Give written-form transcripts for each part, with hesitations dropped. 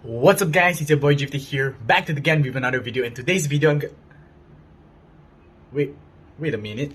What's up guys, it's your boy Jifty here, back to the again with another video. In today's video wait a minute.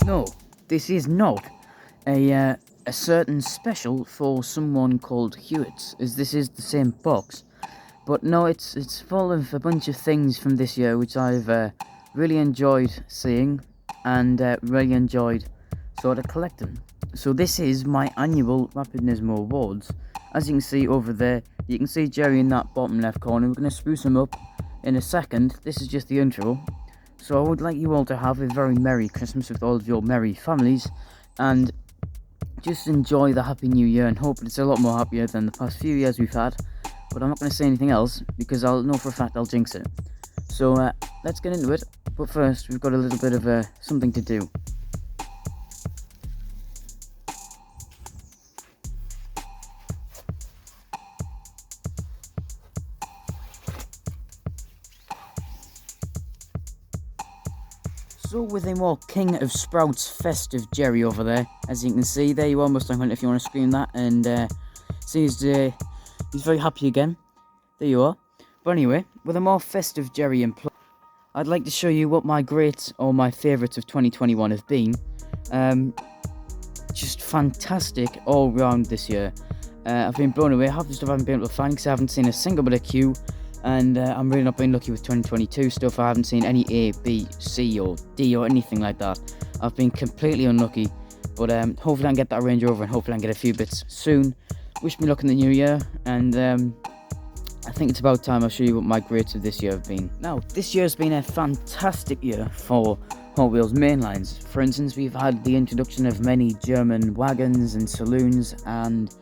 No, this is not a certain special for someone called Hewitt, as this is the same box. But no, it's full of a bunch of things from this year which I've really enjoyed seeing and really enjoyed sort of collecting. So this is my annual Rapid Nismo Awards. As you can see over there, you can see Jerry in that bottom left corner. We're going to spruce him up in a second. This is just the intro. So I would like you all to have a very Merry Christmas with all of your merry families, and just enjoy the Happy New Year, and hope it's a lot more happier than the past few years we've had. But I'm not going to say anything else, because I'll know for a fact I'll jinx it. So let's get into it, but first we've got a little bit of something to do. So with a more King of Sprouts festive Jerry over there, as you can see, there you are, Mustang Hunter, if you want to scream that, and see he's very happy again. There you are. But anyway, with a more festive Jerry in play, I'd like to show you what my greats or my favourites of 2021 have been. Just fantastic all round this year. I've been blown away. Half the stuff I haven't been able to find because I haven't seen a single bit of Q. And I'm really not being lucky with 2022 stuff. I haven't seen any A, B, C or D or anything like that. I've been completely unlucky. But hopefully I can get that Range Rover, and hopefully I can get a few bits soon. Wish me luck in the new year. And I think it's about time I show you what my greats of this year have been. Now, this year has been a fantastic year for Hot Wheels mainlines. For instance, we've had the introduction of many German wagons and saloons, and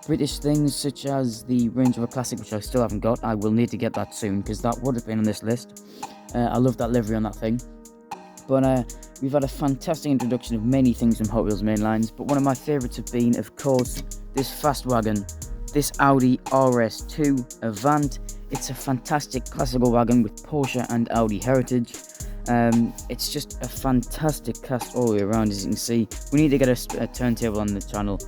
British things such as the Range Rover Classic, which I still haven't got. I will need to get that soon, because that would have been on this list. I love that livery on that thing. But we've had a fantastic introduction of many things from Hot Wheels mainlines, but one of my favourites have been, of course, this fast wagon, this Audi RS2 Avant. It's a fantastic classical wagon with Porsche and Audi heritage. It's just a fantastic cast all the way around, as you can see. We need to get a turntable on the channel,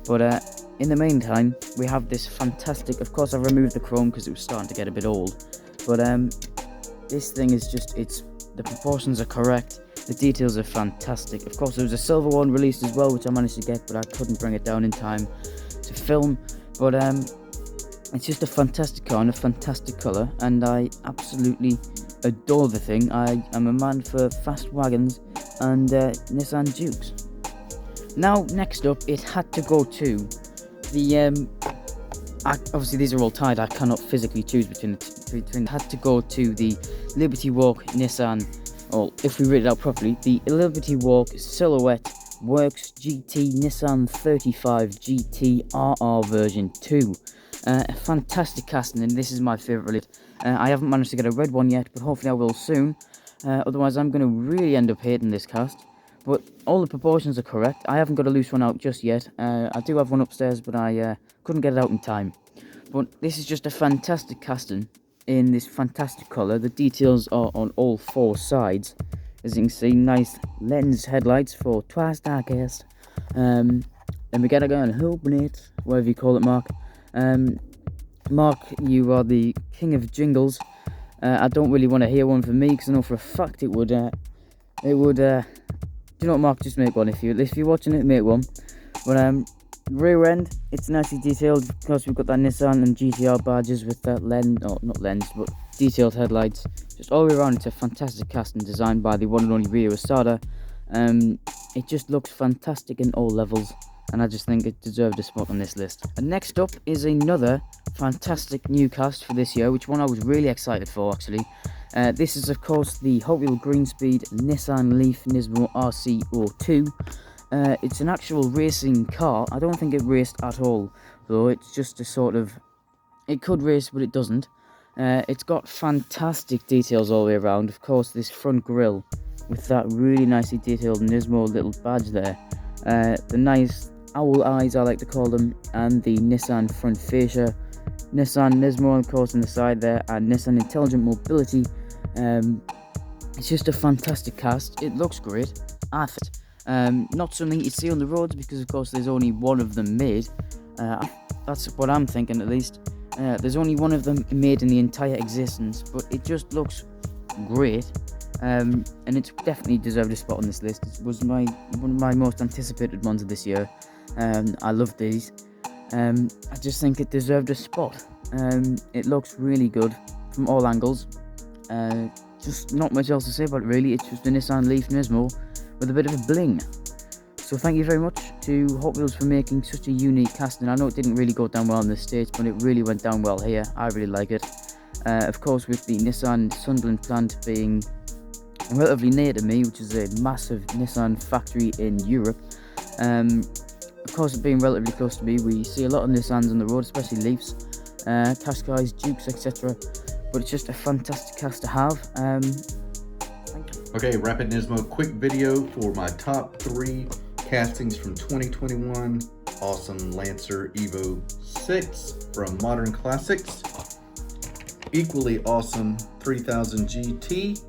but in the meantime, we have this fantastic, of course I've removed the chrome because it was starting to get a bit old, but this thing is just, the proportions are correct, the details are fantastic. Of course there was a silver one released as well, which I managed to get, but I couldn't bring it down in time to film. But it's just a fantastic car and a fantastic colour, and I absolutely adore the thing. I am a man for fast wagons and Nissan Dukes. Now, next up, it had to go to the obviously these are all tied. I cannot physically choose between the had to go to the Liberty Walk Nissan, or if we read it out properly, the Liberty Walk Silhouette Works GT Nissan 35 GT RR version 2. A fantastic casting, and this is my favourite release. I haven't managed to get a red one yet, but hopefully I will soon. Otherwise I'm going to really end up hating this cast. But all the proportions are correct. I haven't got a loose one out just yet. I do have one upstairs, but I couldn't get it out in time. But this is just a fantastic casting in this fantastic colour. The details are on all four sides. As you can see, nice lens headlights for Twyce Diecast. Then we get a gun, hoping it, whatever you call it, Mark. Mark, you are the king of jingles. I don't really want to hear one from me, because I know for a fact it would, do you know what, Mark, just make one. If you're watching it, make one. But rear end, it's nicely detailed. Of course, we've got that Nissan and GTR badges with that lens, or not lens, but detailed headlights. Just all the way around, it's a fantastic casting designed by the one and only Rio Estada. It just looks fantastic in all levels, and I just think it deserved a spot on this list. And next up is another fantastic new cast for this year, which one I was really excited for actually. This is of course the Hot Wheel Greenspeed Nissan Leaf Nismo RC02. It's an actual racing car. I don't think it raced at all, though. It's just a sort of... It could race, but it doesn't. It's got fantastic details all the way around. Of course, this front grille with that really nicely detailed Nismo little badge there. The nice owl eyes, I like to call them, and the Nissan front fascia. Nissan Nismo, of course, on the side there, and Nissan Intelligent Mobility. It's just a fantastic cast. It looks great. I think. Not something you see on the roads because, of course, there's only one of them made. That's what I'm thinking, at least. There's only one of them made in the entire existence, but it just looks great. And it's definitely deserved a spot on this list. It was one of my most anticipated ones of this year. I love these. I just think it deserved a spot. It looks really good from all angles. Just not much else to say about it really. It's just a Nissan Leaf Nismo with a bit of a bling. So thank you very much to Hot Wheels for making such a unique casting. I know it didn't really go down well in the States, but it really went down well here. I really like it. Of course, with the Nissan Sunderland plant being relatively near to me, which is a massive Nissan factory in Europe. Of course, it being relatively close to me, we see a lot of Nissans on the road, especially Leafs, Qashqais, Dukes, etc. But it's just a fantastic cast to have. Thank you. Okay, Rapid Nismo, quick video for my top 3 castings from 2021. Awesome Lancer Evo 6 from Modern Classics. Equally awesome 3000 GT.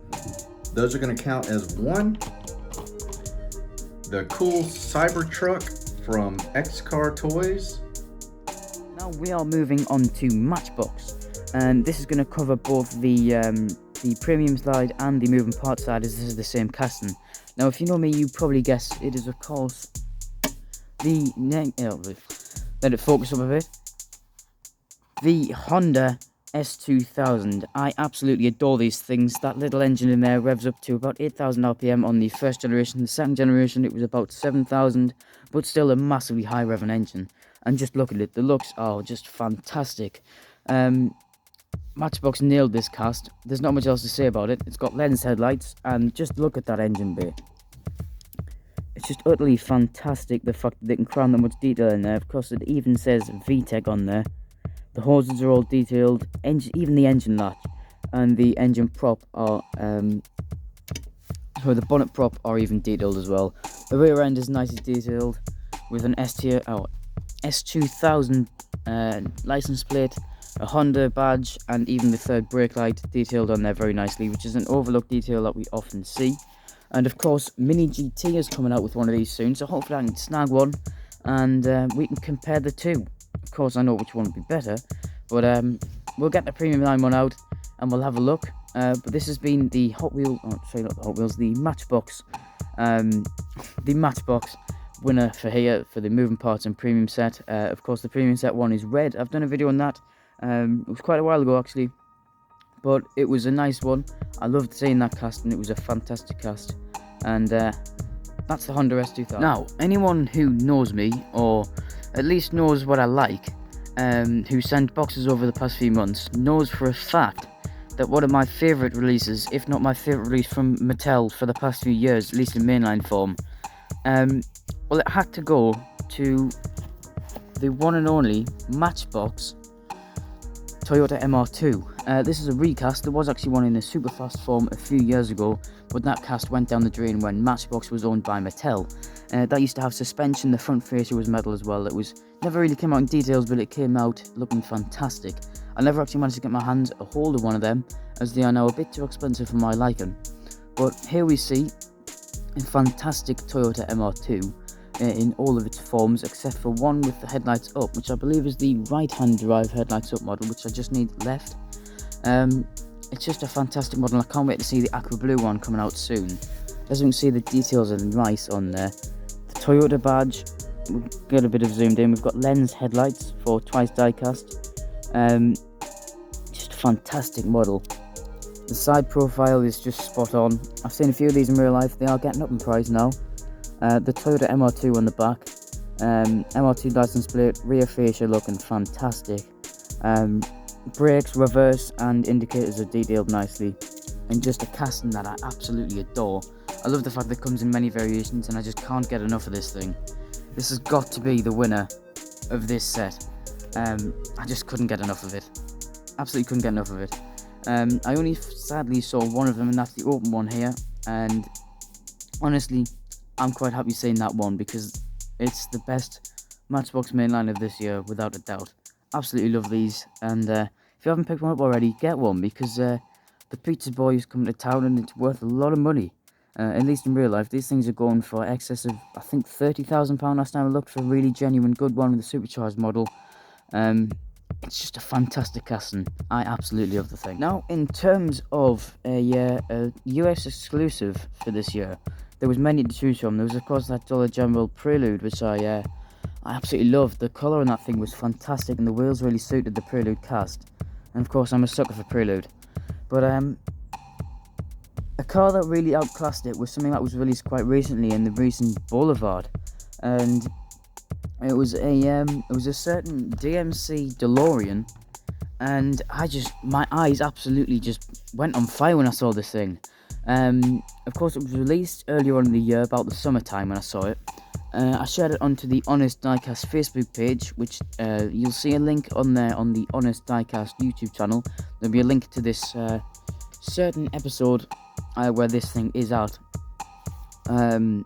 Those are going to count as 1. The cool Cybertruck from X-Car Toys. Now we are moving on to Matchbox, and this is going to cover both the premium side and the moving part side, as this is the same casting. Now, if you know me, you probably guess it is, of course, let it focus up a bit. The Honda S2000. I absolutely adore these things. That little engine in there revs up to about 8,000 RPM on the first generation. The second generation, it was about 7,000, but still a massively high revving engine. And just look at it. The looks are just fantastic. Matchbox nailed this cast. There's not much else to say about it. It's got lens headlights, and just look at that engine bay. It's just utterly fantastic, the fact that they can cram that much detail in there. Of course, it even says VTEC on there. The hoses are all detailed, even the engine latch and the engine prop are, the bonnet prop are even detailed as well. The rear end is nicely detailed with an S2000 license plate, a Honda badge, and even the third brake light detailed on there very nicely, which is an overlook detail that we often see. And of course, Mini GT is coming out with one of these soon, so hopefully I can snag one and we can compare the two. Of course, I know which one would be better, but we'll get the premium line one out and we'll have a look. But this has been the the Matchbox, winner for here for the moving parts and premium set. Of course, the premium set one is red. I've done a video on that. It was quite a while ago actually, but it was a nice one. I loved seeing that cast, and it was a fantastic cast. And that's the Honda S2000. Now, anyone who knows me, or at least knows what I like, who sent boxes over the past few months, knows for a fact that one of my favourite releases, if not my favourite release from Mattel for the past few years, at least in mainline form, well, it had to go to the one and only Matchbox Toyota MR2. This is a recast. There was actually one in a super fast form a few years ago, but that cast went down the drain when Matchbox was owned by Mattel. That used to have suspension. The front fascia was metal as well. It was never really came out in details, but it came out looking fantastic. I never actually managed to get my hands a hold of one of them, as they are now a bit too expensive for my liking. But here we see a fantastic Toyota MR2 in all of its forms, except for one with the headlights up, which I believe is the right-hand drive headlights up model, which I just need left. It's just a fantastic model. I can't wait to see the aqua blue one coming out soon. As you can see, the details are nice on there. The Toyota badge, we'll get a bit of zoomed in. We've got lens headlights for Twyce Diecast. Just a fantastic model. The side profile is just spot on. I've seen a few of these in real life. They are getting up in price now. The Toyota MR2 on the back, MR2 license plate, rear fascia looking fantastic. Brakes, reverse and indicators are detailed nicely, and just a casting that I absolutely adore. I love the fact that it comes in many variations and I just can't get enough of this thing. This has got to be the winner of this set. I just couldn't get enough of it. Absolutely couldn't get enough of it. I only sadly saw one of them, and that's the open one here, and honestly I'm quite happy seeing that one because it's the best Matchbox mainline of this year without a doubt. Absolutely love these, and if you haven't picked one up already, get one because the pizza boy is coming to town and it's worth a lot of money. At least in real life, these things are going for excess of, I think, £30,000 last time I looked for a really genuine good one with a supercharged model. It's just a fantastic casting. I absolutely love the thing. Now, in terms of a US exclusive for this year, there was many to choose from. There was, of course, that Dollar General Prelude, which I absolutely loved. The colour on that thing was fantastic, and the wheels really suited the Prelude cast. And of course, I'm a sucker for Prelude. But a car that really outclassed it was something that was released quite recently in the recent Boulevard, and it was a certain DMC DeLorean, and my eyes absolutely just went on fire when I saw this thing. Of course, it was released earlier on in the year, about the summertime when I saw it. I shared it onto the Honest Diecast Facebook page, which you'll see a link on there on the Honest Diecast YouTube channel. There'll be a link to this certain episode where this thing is out. But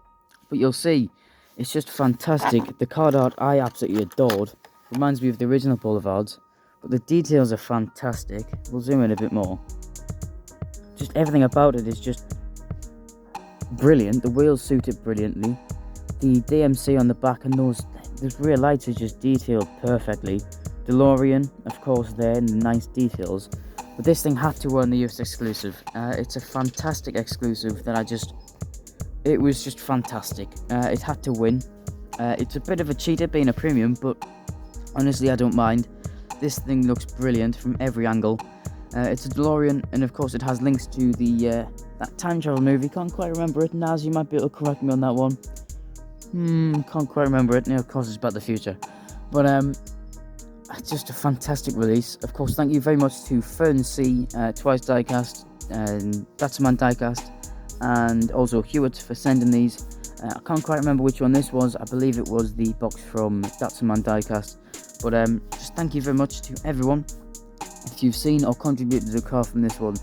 you'll see, it's just fantastic. The card art I absolutely adored. Reminds me of the original Boulevards, but the details are fantastic. We'll zoom in a bit more. Just everything about it is just brilliant. The wheels suit it brilliantly. The DMC on the back and those rear lights are just detailed perfectly. DeLorean, of course, there in the nice details. But this thing had to win the US exclusive. It's a fantastic exclusive that it was just fantastic. It had to win. It's a bit of a cheater being a premium, but honestly I don't mind. This thing looks brilliant from every angle. It's a DeLorean, and of course it has links to the that time travel movie. Can't quite remember it. Naz, you might be able to correct me on that one. Can't quite remember it. Of course it's about the future. But it's just a fantastic release. Of course, thank you very much to thsi, Twyce Diecast, and thsi Diecast, and also Hewitt for sending these. I can't quite remember which one this was. I believe it was the box from thsi Diecast. But just thank you very much to everyone. If you've seen or contributed to the car from this one,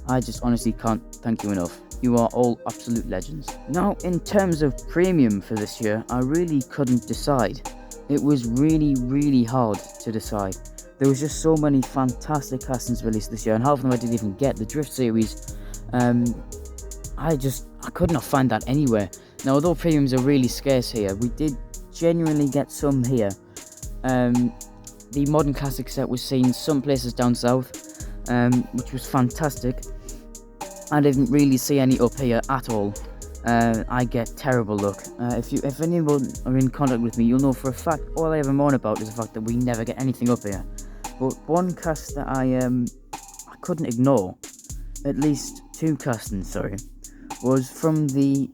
I just honestly can't thank you enough. You are all absolute legends. Now, in terms of premium for this year, I really couldn't decide. It was really, really hard to decide. There was just so many fantastic castings released this year, and half of them I didn't even get. The Drift series, I could not find that anywhere. Now, although premiums are really scarce here, we did genuinely get some here. The Modern Classic set was seen some places down south, which was fantastic. I didn't really see any up here at all. I get terrible luck. If anyone are in contact with me, you'll know for a fact all I ever moan about is the fact that we never get anything up here. But one cast that I couldn't ignore, at least two castings, sorry, was from the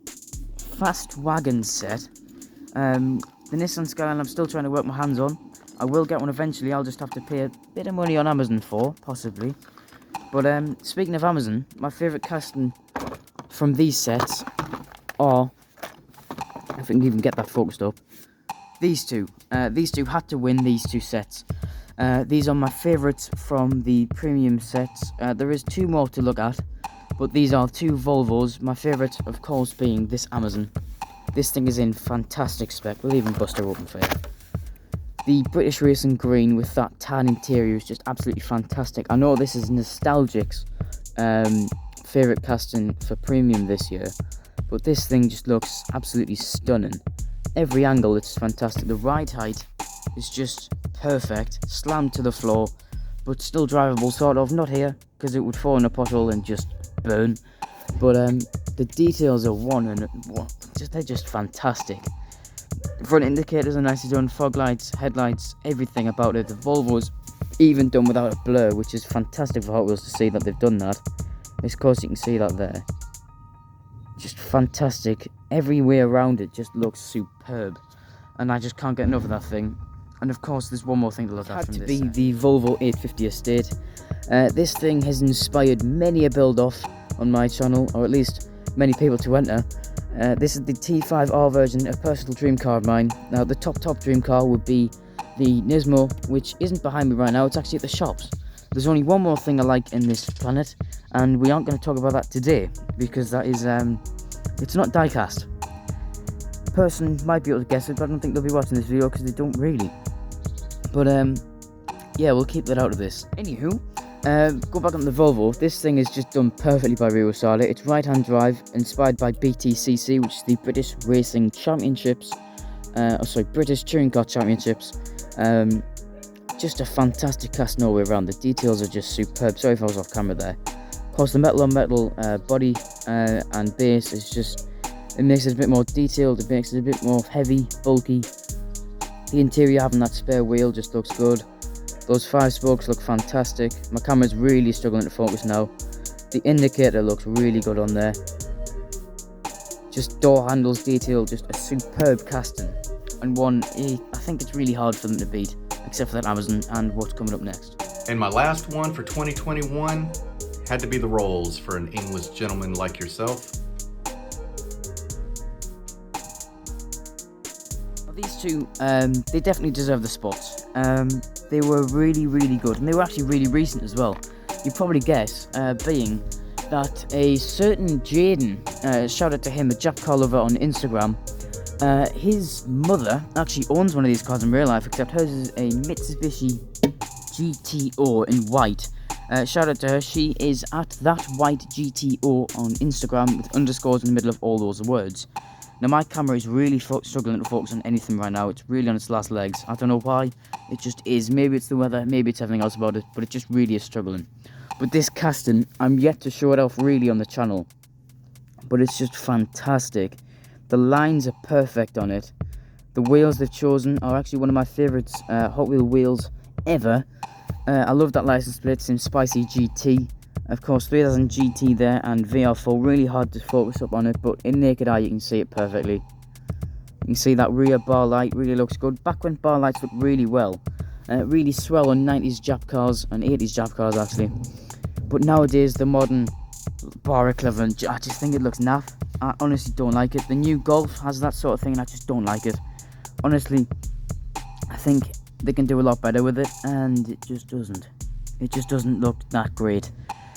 Fast Wagon set. The Nissan Skyline I'm still trying to work my hands on. I will get one eventually. I'll just have to pay a bit of money on Amazon for, possibly. But speaking of Amazon, my favourite casting from these sets are, if I can even get that focused up, these two. These two had to win these two sets. These are my favourites from the premium sets. There is two more to look at, but these are two Volvos. My favourite, of course, being this Amazon. This thing is in fantastic spec. We'll even bust her open for you. The British Racing Green with that tan interior is just absolutely fantastic. I know this is Nostalgic's favourite casting for premium this year, but this thing just looks absolutely stunning. Every angle, it's fantastic. The ride height is just perfect, slammed to the floor, but still drivable, sort of. Not here, because it would fall in a pothole and just burn. But the details are they're just fantastic. Front indicators are nicely done, fog lights, headlights, everything about it. The Volvo's even done without a blur, which is fantastic for Hot Wheels to see that they've done that. Of course you can see that there. Just fantastic. Every way around it just looks superb. And I just can't get enough of that thing. And of course there's one more thing to look at from this. It had to be the Volvo 850 Estate. This thing has inspired many a build off on my channel, or at least many people to enter. This is the T5R version, a personal dream car of mine. Now the top dream car would be the Nismo, which isn't behind me right now, it's actually at the shops. There's only one more thing I like in this planet, and we aren't going to talk about that today, because that is, it's not diecast. A person might be able to guess it, but I don't think they'll be watching this video, because they don't really. But, yeah, we'll keep that out of this. Anywho, go back on the Volvo. This thing is just done perfectly by Rio Sala. It's right-hand drive, inspired by BTCC, which is the British Racing Championships, British Touring Car Championships. Just a fantastic cast all the way around. The details are just superb. Sorry if I was off camera there. Of course, the metal on metal body and base is just, it makes it a bit more detailed. It makes it a bit more heavy, bulky. The interior, having that spare wheel, just looks good. Those 5 spokes look fantastic. My camera's really struggling to focus now. The indicator looks really good on there. Just door handles detail, just a superb casting. And one, I think it's really hard for them to beat, except for that Amazon and what's coming up next. And my last one for 2021 had to be the Rolls for an English gentleman like yourself. Well, these two, they definitely deserve the spots. They were really good, and they were actually really recent as well. You'd probably guess, being that a certain Jaden, shout out to him, a Jack car lover on Instagram, his mother actually owns one of these cars in real life, except hers is a Mitsubishi GTO in white. Shout out to her. She is at that white GTO on Instagram with underscores in the middle of all those words. Now my camera is really struggling to focus on anything right now. It's really on its last legs. I don't know why. It just is. Maybe it's the weather, maybe it's everything else about it, but it just really is struggling. But this casting, I'm yet to show it off really on the channel, but it's just fantastic. The lines are perfect on it. The wheels they've chosen are actually one of my favourites Hot Wheel wheels ever. I love that license plate, some spicy GT. Of course, 3000 GT there and VR4, really hard to focus up on it, but in naked eye you can see it perfectly. You can see that rear bar light really looks good. Back when bar lights looked really well. Really swell on 90s Jap cars and 80s Jap cars actually. But nowadays the modern bar equivalent, I just think it looks naff. I honestly don't like it. The new Golf has that sort of thing and I just don't like it. Honestly, I think they can do a lot better with it, and it just doesn't. It just doesn't look that great.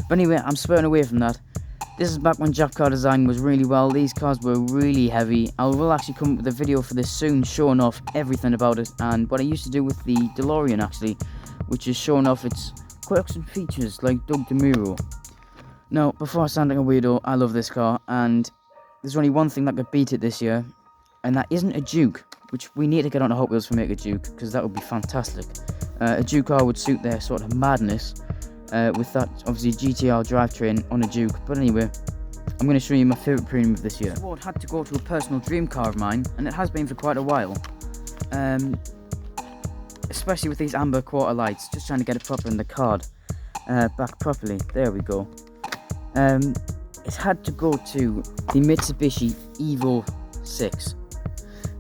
But anyway, I'm spurring away from that. This is back when Jap car design was really well. These cars were really heavy. I will actually come up with a video for this soon, showing off everything about it, and what I used to do with the DeLorean actually, which is showing off its quirks and features like Doug DeMuro. Now, before I sound like a weirdo, I love this car, and there's only one thing that could beat it this year, and that isn't a Duke, which we need to get onto Hot Wheels for make a Duke, because that would be fantastic. A Duke car would suit their sort of madness, with that obviously GTR drivetrain on a Duke. But anyway, I'm going to show you my favourite premium of this year. This award had to go to a personal dream car of mine, and it has been for quite a while. Especially with these amber quarter lights, just trying to get it proper in the card. Back properly, there we go. It had to go to the Mitsubishi Evo 6.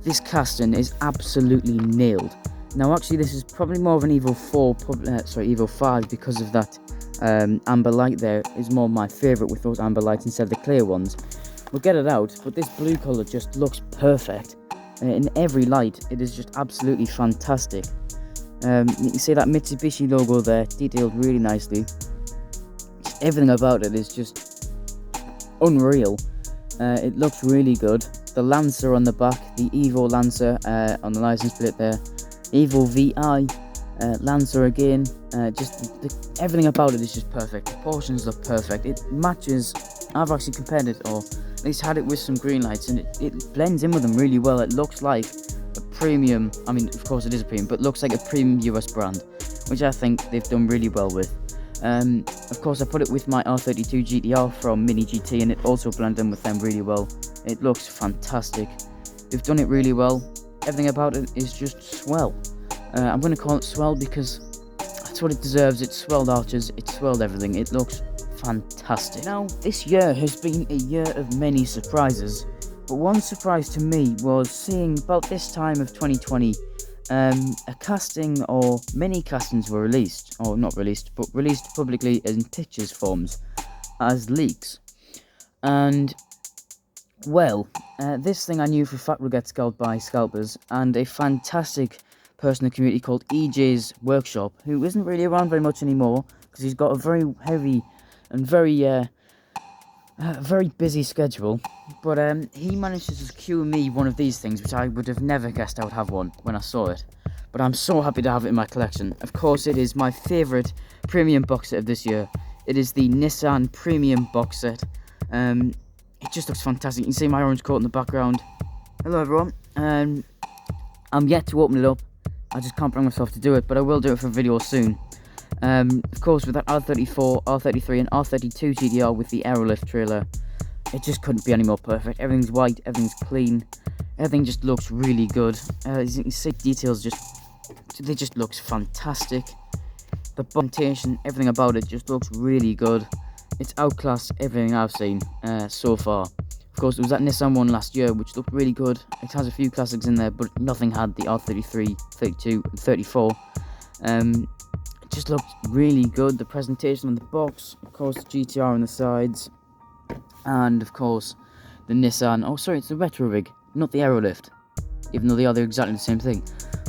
This casting is absolutely nailed. Now actually this is probably more of an Evo 4, Evo 5, because of that amber light there is more my favourite with those amber lights instead of the clear ones. We'll get it out, but this blue colour just looks perfect. In every light, it is just absolutely fantastic. You can see that Mitsubishi logo there, detailed really nicely. Everything about it is just unreal. It looks really good. The Lancer on the back, the Evo Lancer on the license plate there, Evo VI, Lancer again, everything about it is just perfect. The proportions look perfect. It matches, I've actually compared it, or at least had it with some green lights, and it blends in with them really well. It looks like a premium, I mean of course it is a premium, but looks like a premium US brand, which I think they've done really well with. Of course I put it with my R32 GTR from Mini GT, and it also blended in with them really well. It looks fantastic. They've done it really well. Everything about it is just swell. I'm going to call it swell because that's what it deserves. It's swelled arches, it's swelled everything. It looks fantastic. Now, this year has been a year of many surprises, but one surprise to me was seeing about this time of 2020, a casting or many castings were released, or not released, but released publicly in pictures forms as leaks. And, well, this thing I knew for a fact would get scalped by scalpers, and a fantastic person in the community called EJ's Workshop, who isn't really around very much anymore, because he's got a very heavy and very busy schedule, but he managed to secure me one of these things, which I would have never guessed I would have one when I saw it, but I'm so happy to have it in my collection. Of course, it is my favourite premium box set of this year. It is the Nissan Premium box set. It just looks fantastic. You can see my orange coat in the background. Hello everyone. I'm yet to open it up. I just can't bring myself to do it, but I will do it for a video soon. Of course, with that R34, R33 and R32 GDR with the Aerolift trailer, it just couldn't be any more perfect. Everything's white, everything's clean, everything just looks really good. As you can see, details just looks fantastic. The orientation, everything about it just looks really good. It's outclassed everything I've seen so far. Of course, it was that Nissan one last year, which looked really good. It has a few classics in there, but nothing had the R33, 32, and 34. It just looked really good. The presentation on the box, of course, the GTR on the sides, and of course, the Nissan. Oh, sorry, it's the retro rig, not the Aerolift, even though they're exactly the same thing.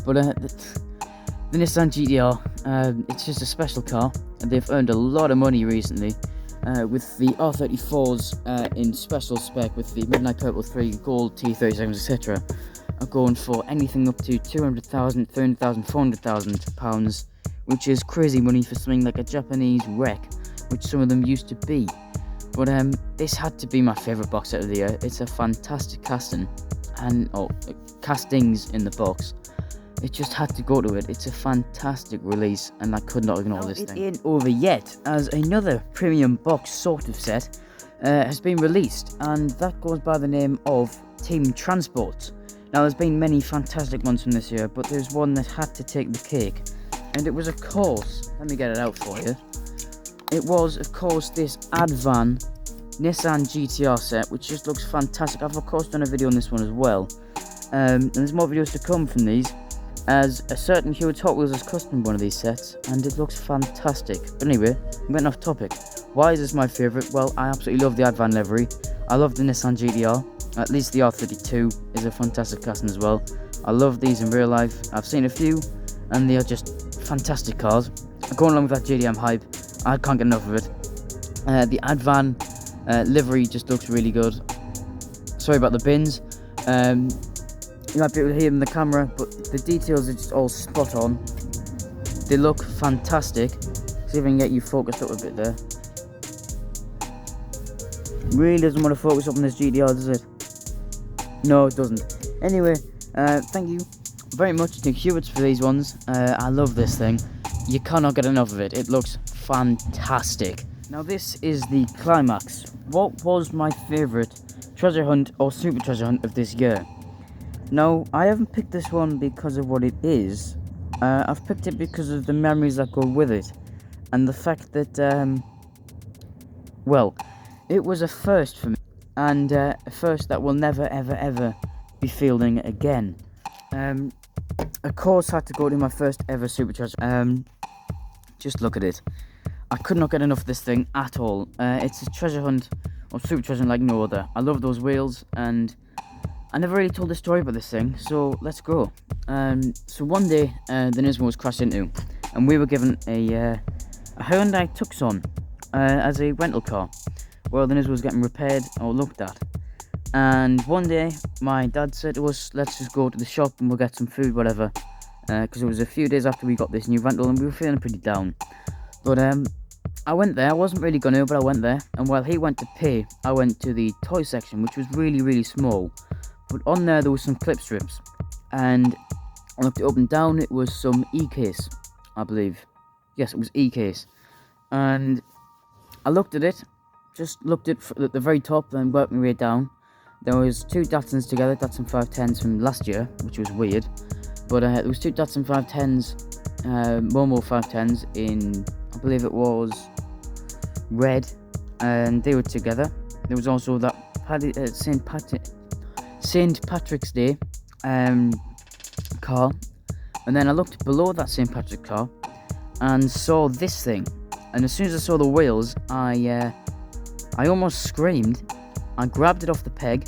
But the Nissan GTR, it's just a special car, and they've earned a lot of money recently. With the R34s in special spec with the Midnight Purple 3, Gold T37s, etc. are going for anything up to 200,000, 300,000, 400,000 pounds, which is crazy money for something like a Japanese wreck, which some of them used to be. But this had to be my favourite box set of the year. It's a fantastic casting, and castings in the box. It just had to go to it. It's a fantastic release, and I could not ignore this thing. It ain't over yet, as another premium box sort of set has been released, and that goes by the name of Team Transport. Now, there's been many fantastic ones from this year, but there's one that had to take the cake, and it was, of course, let me get it out for you. It was, of course, this Advan Nissan GTR set, which just looks fantastic. I've, of course, done a video on this one as well, and there's more videos to come from these, as a certain Hewlett Hot Wheels has custom one of these sets, and it looks fantastic. But anyway, I'm getting off topic. Why is this my favourite? Well, I absolutely love the Advan livery. I love the Nissan GDR. At least the R32 is a fantastic casting as well. I love these in real life. I've seen a few, and they are just fantastic cars. Going along with that JDM hype, I can't get enough of it. The Advan livery just looks really good. Sorry about the bins. You might be able to hear them in the camera, but the details are just all spot on. They look fantastic. See if I can get you focused up a bit there. Really doesn't want to focus up on this GDR, does it? No, it doesn't. Anyway, thank you very much to Hewitts for these ones. I love this thing. You cannot get enough of it. It looks fantastic. Now this is the climax. What was my favourite treasure hunt or super treasure hunt of this year? No, I haven't picked this one because of what it is. I've picked it because of the memories that go with it, and the fact that, well, it was a first for me, and a first that will never ever ever be fielding again. Of course, had to go to my first ever super treasure. Just look at it. I could not get enough of this thing at all. It's a treasure hunt or super treasure hunt like no other. I love those wheels, and I never really told a story about this thing, so let's go. So one day, the Nismo was crashed into, and we were given a Hyundai Tucson as a rental car. Well, the Nismo was getting repaired or looked at, and one day my dad said to us, let's just go to the shop and we'll get some food, whatever, because it was a few days after we got this new rental and we were feeling pretty down. But I went there. I wasn't really going to, but I went there, and while he went to pay, I went to the toy section, which was really, really small. But on there was some clip strips, and I looked it up and down. It was some E-case, I believe. Yes, it was E-case, and I looked at it, just looked at the very top, then worked my way down. There was two Datsuns together, Datsun 510s from last year, which was weird, but there was two Datsun 510s, Momo 510s in, I believe it was red and they were together. There was also that St. Patrick's Day car, and then I looked below that St. Patrick car and saw this thing, and as soon as I saw the wheels, I almost screamed. I grabbed it off the peg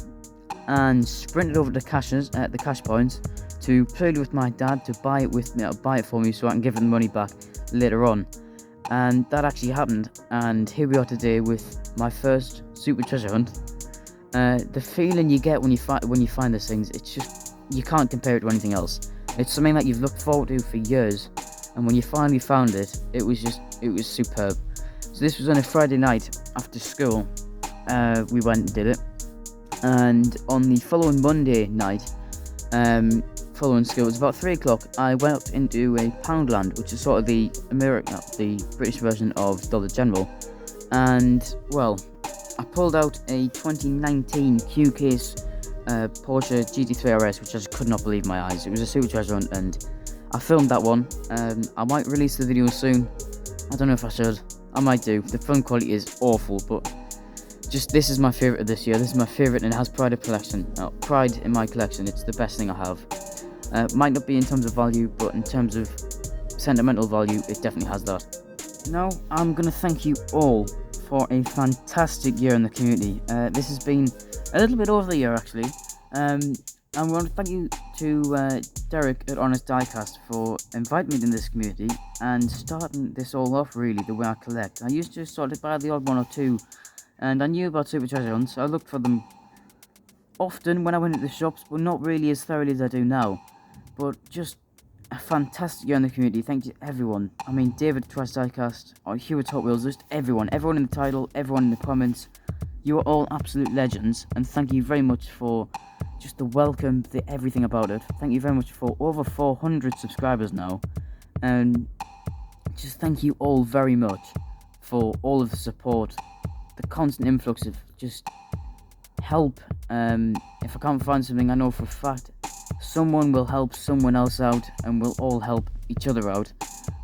and sprinted over to the cash points to plead with my dad to buy it for me so I can give him the money back later on. And that actually happened, and here we are today with my first super treasure hunt. The feeling you get when you find these things, it's just, you can't compare it to anything else. It's something that you've looked forward to for years, and when you finally found it, it was superb. So this was on a Friday night after school. We went and did it, and on the following Monday night, following school, it was about 3 o'clock, I went up into a Poundland, which is sort of the British version of Dollar General, and, well, I pulled out a 2019 Q-Case Porsche GT3 RS, which I just could not believe my eyes. It was a super treasure hunt, and I filmed that one. I might release the video soon. I don't know if I should. I might do. The film quality is awful, but just, this is my favourite of this year. This is my favourite, and it has pride in my collection. It's the best thing I have. Might not be in terms of value, but in terms of sentimental value, it definitely has that. Now, I'm going to thank you all for a fantastic year in the community. This has been a little bit over the year, actually. And I want to thank you to Derek at Twyce Diecast for inviting me in this community and starting this all off, really, the way I collect. I used to sort of buy the odd one or two, and I knew about super treasure hunts. I looked for them often when I went into the shops, but not really as thoroughly as I do now. But just a fantastic year in the community. Thank you everyone. I mean, David at Twyce Diecast, or Hugh at Top Wheels, just everyone in the title, everyone in the comments. You are all absolute legends, and thank you very much for just the welcome, the everything about it. Thank you very much for over 400 subscribers now, and just thank you all very much for all of the support, the constant influx of just help. If I can't find something, I know for a fact someone will help someone else out, and we'll all help each other out.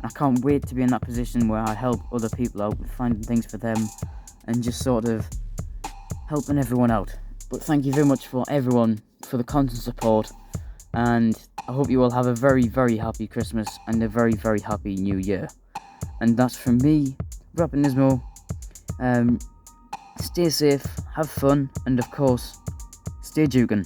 I can't wait to be in that position where I help other people out with finding things for them and just sort of helping everyone out. But thank you very much for everyone for the constant support, and I hope you all have a very, very happy Christmas and a very, very happy New Year. And that's from me, Rapper Nismo. Stay safe, have fun, and of course, stay juke'ing.